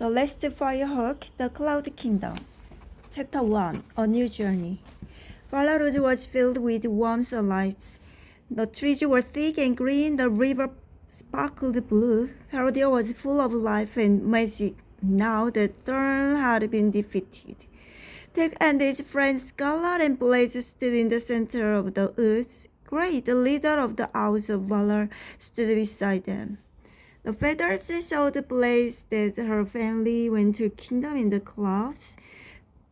The Last Firehawk, The Cloud Kingdom. Chapter 1, A New Journey. Valarud was filled with warm sunlight. The trees were thick and green, the river sparkled blue. Peridea was full of life and magic now that Thorn had been defeated. Tek and his friends Scarlet and Blaze stood in the center of the woods. Grey, the leader of the Owls of Valar, stood beside them. The feathers showed Blaze that her family went to kingdom in the clouds.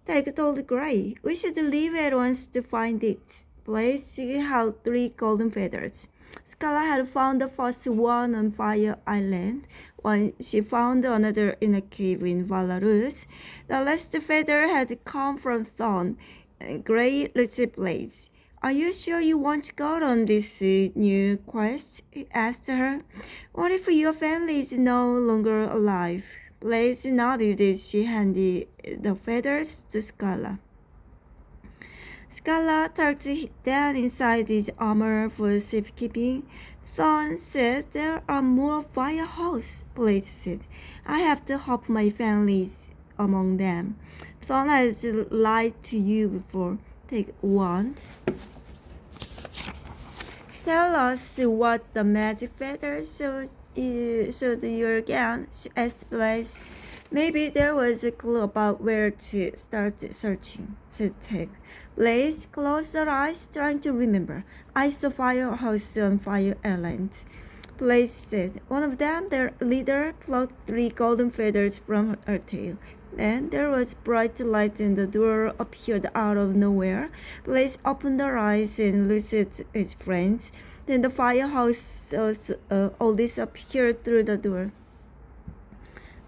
Tek told Grey, "We should leave at once to find it." Blaze held 3 golden feathers. Scarlet had found the first one on Fire Island, when she found another in a cave in Valarud. The last feather had come from Thorn, and Grey looked at Blaze. "Are you sure you want to go on this new quest?" he asked her. "What if your family is no longer alive?" Blaze nodded as she handed the feathers to Scarlet. Scarlet tucked them inside his armor for safekeeping. Thorn said, "There are more firehawks," Blaze said. "I have to hope my family is among them." "Thorn has lied to you before." Take one. "Tell us what the magic feathers showed you again," asked Blaze. "Maybe there was a clue about where to start searching," said Tek. Blaze closed her eyes, trying to remember. "I saw Firehawks on Fire Island," Blaze said. "One of them, their leader, plucked 3 golden feathers from her tail. Then there was bright light and the door appeared out of nowhere." Blaze opened her eyes and looked at his friends. Then the Firehawks all disappeared through the door.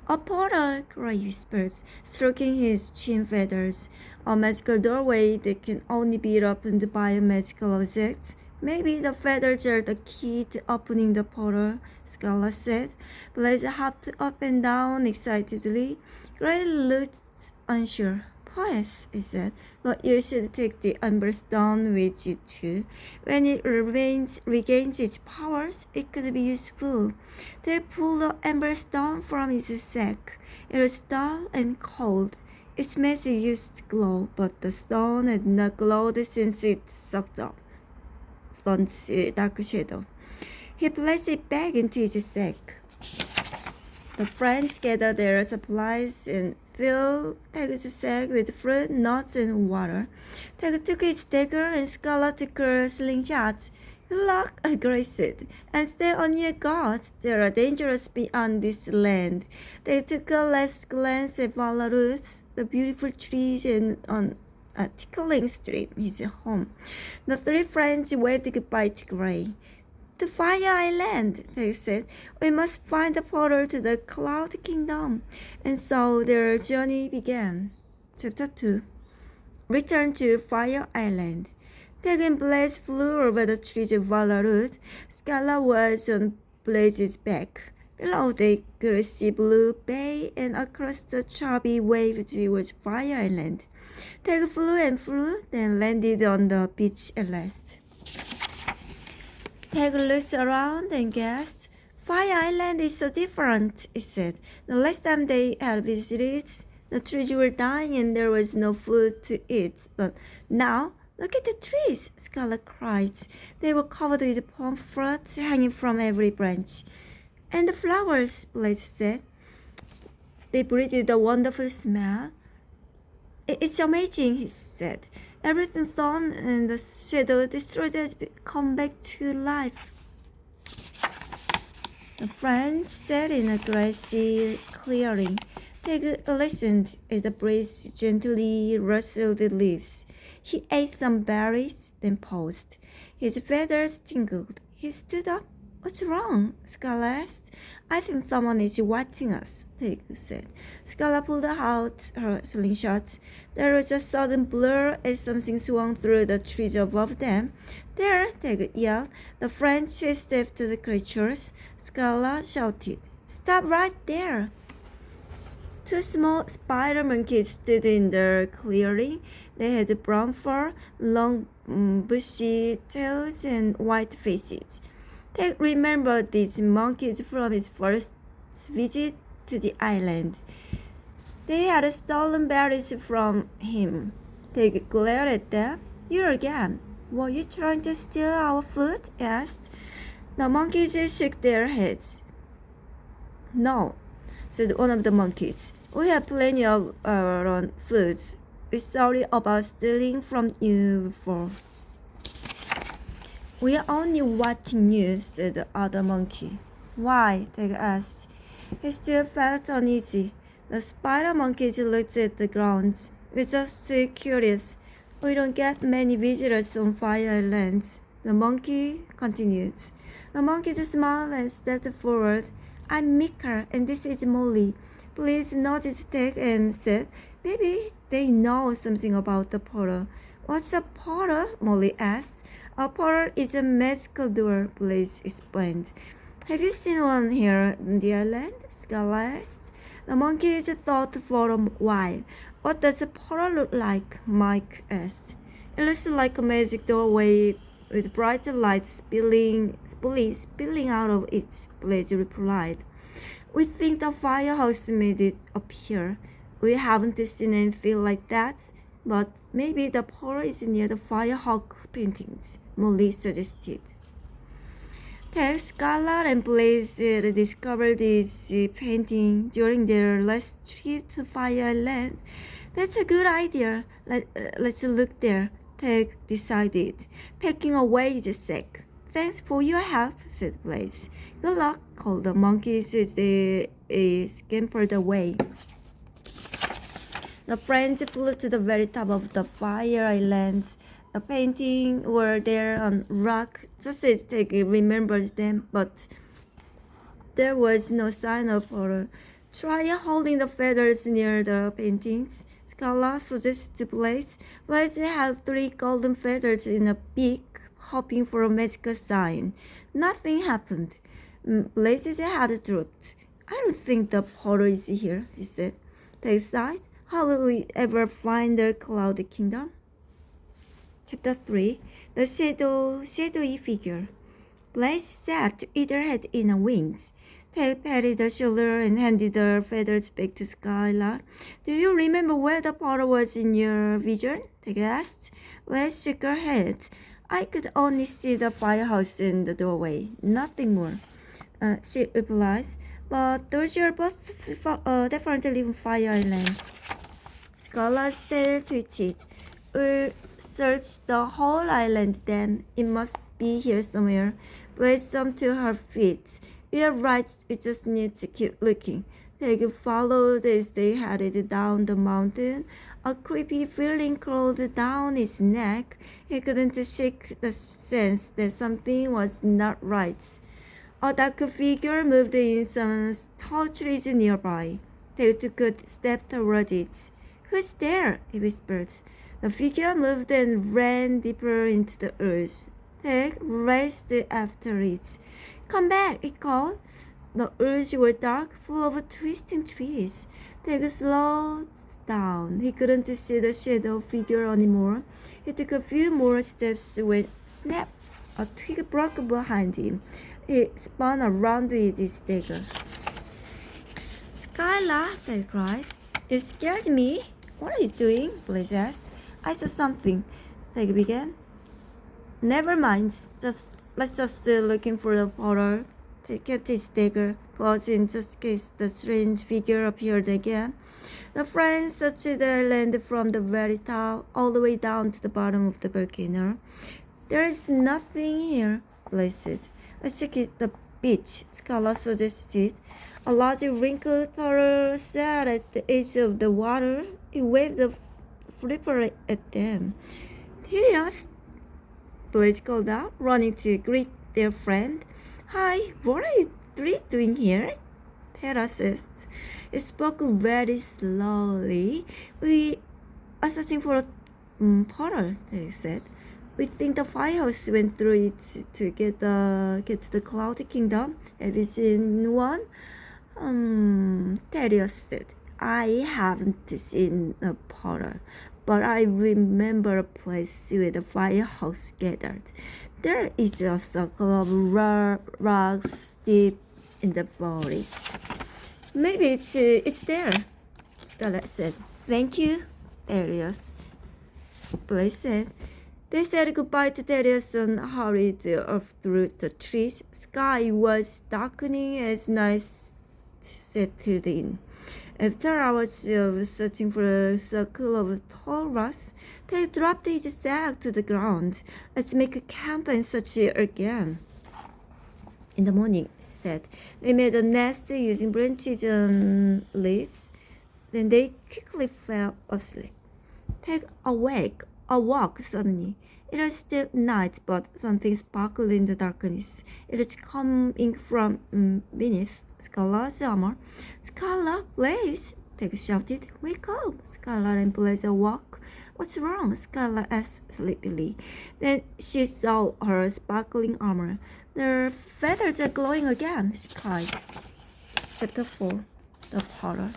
"A portal," Grey whispered, stroking his chin feathers. "A magical doorway that can only be opened by a magical object." "Maybe the feathers are the key to opening the portal," Scarlet said. Blaze hopped up and down excitedly. Grey looked unsure. "Perhaps," he said, "but you should take the Ember Stone with you too. When it regains its powers, it could be useful." They pulled the Ember Stone from his sack. It was dull and cold. Its magic used to glow, but the stone had not glowed since it sucked up Thorn's dark shadow. He placed it back into his sack. The friends gathered their supplies and filled Teg's sack with fruit, nuts, and water. Teg took his dagger and Scarlet took her slingshot. "Good luck," Grey said, "and stay on your guard. There are dangers beyond this land." They took a last glance at Valarud, the beautiful trees and on a tickling stream, his home. The 3 friends waved goodbye to Grey. "To Fire Island," they said. "We must find the portal to the Cloud Kingdom." And so their journey began. Chapter 2. Return to Fire Island. Tek and Blaze flew over the trees of Valarud. Scarlet was on Blaze's back. Below they could see Blue Bay, and across the choppy waves was Fire Island. Tek flew and flew, then landed on the beach at last. Tek looked around and gasped. "Fire Island is so different," he said. "The last time they had visited, the trees were dying and there was no food to eat. But now, look at the trees," Scarlet cried. They were covered with plum fruit hanging from every branch. "And the flowers," Blaze said. They breathed a wonderful smell. "It's amazing," he said. "Everything Thorn and the shadow destroyed has come back to life." The friends sat in a grassy clearing. Tek listened as the breeze gently rustled the leaves. He ate some berries, then paused. His feathers tingled. He stood up. "What's wrong?" Scarlet asked. "I think someone is watching us," Tek said. Scarlet pulled out her slingshot. There was a sudden blur as something swung through the trees above them. "There!" Tek yelled. The friends chased after the creatures. Scarlet shouted, "Stop right there!" 2 small spider monkeys stood in the clearing. They had brown fur, long bushy tails, and white faces. Tek remembered these monkeys from his first visit to the island. They had stolen berries from him. They glared at them. You again. Were you trying to steal our food? Asked. The monkeys shook their heads. No, said one of the monkeys. We have plenty of our own foods. We're sorry about stealing from you before. We are only watching you, said the other monkey. Why? They asked. He still felt uneasy. The spider monkeys looked at the ground. We're just curious. We don't get many visitors on Fire Island. The monkey continued. The monkeys smiled and stepped forward. I'm Mika, and this is Molly. Please notice Tag and said, maybe they know something about the portal. What's a portal? Molly asked. A portal is a magical door, Blaze explained. Have you seen one here on the island? Scarlet asked. The monkeys thought for a while. What does a portal look like? Mike asked. It looks like a magic doorway with bright light spilling out of it, Blaze replied. We think the firehouse made it appear. We haven't seen anything like that, but maybe the portal is near the Firehawk paintings, Molly suggested. Tex, Scarlet, and Blaze discovered this painting during their last trip to Fire Island. That's a good idea. Let's look there, Tex decided, packing away the sack. Thanks for your help, said Blaze. Good luck, called the monkeys as they scampered away. The friends flew to the very top of the Fire Island. The paintings were there on rock, just as Tag remembered them, but there was no sign of her. Try holding the feathers near the paintings, Scarlet suggested to Blaze. Blaze had 3 golden feathers in a beak, hoping for a magical sign. Nothing happened. Blaze's head drooped. I don't think the portal is here, he said. Tag sighed. How will we ever find the Cloud Kingdom? Chapter 3. The shadowy figure. Blaze sat to eat her head in her wings. Tag patted her shoulder and handed the feathers back to Skylar. Do you remember where the portal was in your vision? Tag asked. Blaze shook her head. I could only see the firehouse in the doorway, nothing more, she replied. But those are both definitely on Fire Island. Scarlet still twitched. We'll search the whole island then. It must be here somewhere. Blaze jumped to her feet. You're right, we just need to keep looking. They followed as they headed down the mountain. A creepy feeling crawled down his neck. He couldn't shake the sense that something was not right. A dark figure moved in some tall trees nearby. They took a step toward it. Who's there? He whispered. The figure moved and ran deeper into the earth. Tag raced after it. Come back, it called. The woods were dark, full of twisting trees. Tag slowed down. He couldn't see the shadow figure anymore. He took a few more steps when snap! A twig broke behind him. He spun around with his dagger. Skylar, they cried. You scared me. What are you doing? Blaze asked. I saw something. Tag began. Never mind. Let's just looking for the portal. He kept his dagger close in just in case the strange figure appeared again. The friends searched the island from the very top all the way down to the bottom of the volcano. There is nothing here, Blaze said. Let's check the beach, Scarlet suggested. A large wrinkled turtle sat at the edge of the water. It waved a flipper at them. Tirias, Blaze called out, running to greet their friend. Hi, what are you three doing here? Tara asked. He spoke very slowly. We are searching for a portal, they said. We think the firehouse went through it to get to the Cloud Kingdom. Have you seen one? Thaddeus said. I haven't seen a portal, but I remember a place where the firehouse gathered. There is a circle of rocks deep in the forest. Maybe it's there, Scarlet said. Thank you, Darius, Blaze said. They said goodbye to Darius and hurried up through the trees. Sky was darkening as night settled in. After hours of searching for a circle of tall rocks, they dropped his sack to the ground. Let's make a camp and search again. In the morning, she said, they made a nest using branches and leaves. Then they quickly fell asleep. Take awoke suddenly. It was still night, but something sparkled in the darkness. It was coming from beneath Scarlet's armor. Scarlet, Blaze! Tek shouted. Wake up! Scarlet and Blaze awoke. What's wrong? Scarlet asked sleepily. Then she saw her sparkling armor. The feathers are glowing again, she cried. Chapter 4. The Horror.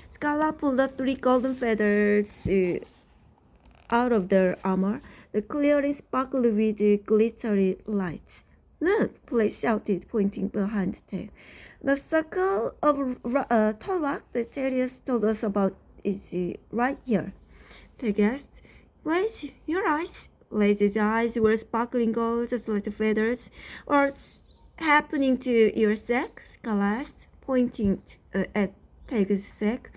Scarlet pulled the 3 golden feathers out of their armor. The clearing sparkled with glittery lights. Look! Blaze shouted, pointing behind Tek. The circle of tall rock that Darius told us about is right here. Tek asked. Blaze, your eyes? Blaze's eyes were sparkling gold just like the feathers. What's happening to your sack? Scarlet asked, pointing at Tek's sack.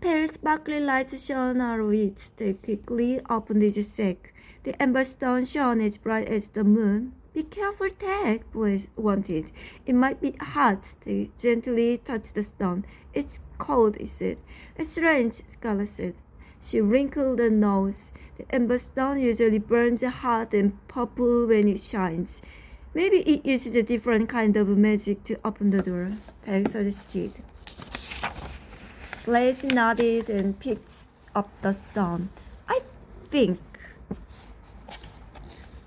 Pale sparkling lights shone out of it. Tek quickly opened his sack. The amber stone shone as bright as the moon. Be careful, Tek, Blaze wanted. It might be hot. They gently touched the stone. It's cold, he said. It's strange, Scarlet said. She wrinkled her nose. The amber stone usually burns hot and purple when it shines. Maybe it uses a different kind of magic to open the door, Tek suggested. Blaze nodded and picked up the stone.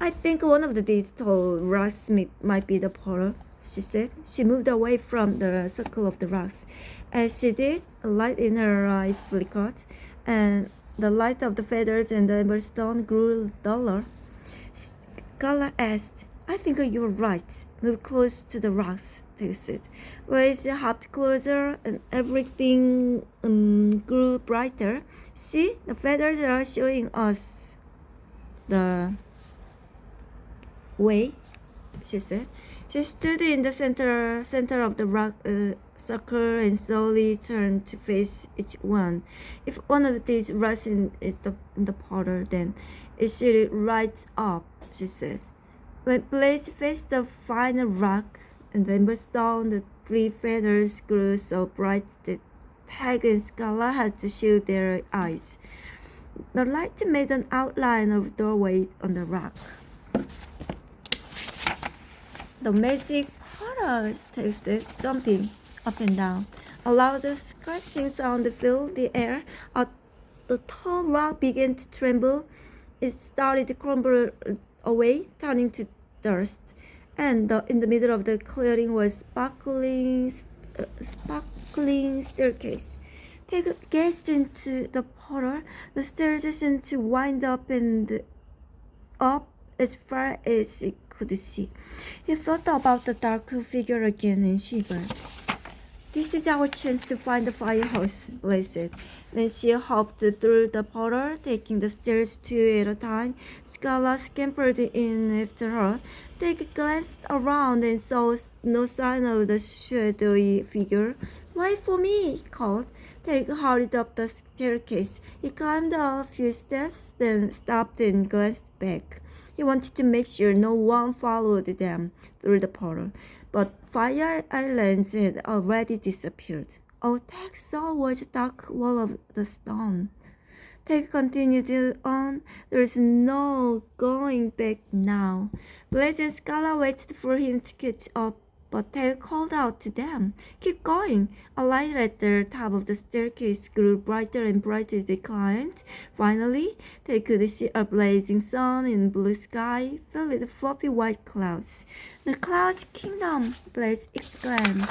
I think one of these tall rocks might be the portal, she said. She moved away from the circle of the rocks. As she did, a light in her eye flickered, and the light of the feathers and the amber stone grew duller. Scarlet asked, I think you're right. Move close to the rocks, Tek said. Blaze hopped closer, and everything grew brighter. See, the feathers are showing us the way, she said. She stood in the center of the rock circle and slowly turned to face each one. If one of these rocks is in the portal, then it should light up, she said. When Blaze faced the final rock and the amber stone, the 3 feathers grew so bright that Tek and Scarlet had to shield their eyes. The light made an outline of a doorway on the rock. The magic portal, Tek said, jumping up and down. A loud scratching sound filled the air. The tall rock began to tremble. It started to crumble away, turning to dust. And in the middle of the clearing was sparkling staircase. Tek gazed into the portal. The stairs seemed to wind up and up as far as it could see. He thought about the dark figure again and shivered. This is our chance to find the firehouse, Blaze said. Then she hopped through the portal, taking the stairs 2 at a time. Scarlet scampered in after her. Tek glanced around and saw no sign of the shadowy figure. Wait for me, he called. Tek hurried up the staircase. He climbed a few steps, then stopped and glanced back. He wanted to make sure no one followed them through the portal, but fire islands had already disappeared. All Tek saw was a dark wall of the stone. Tek continued on. There is no going back now. Blaze and Scarlet waited for him to catch up, but Tek called out to them. Keep going. A light at the top of the staircase grew brighter and brighter as they climbed. Finally, they could see a blazing sun in blue sky filled with fluffy white clouds. The Cloud Kingdom, Blaze exclaimed.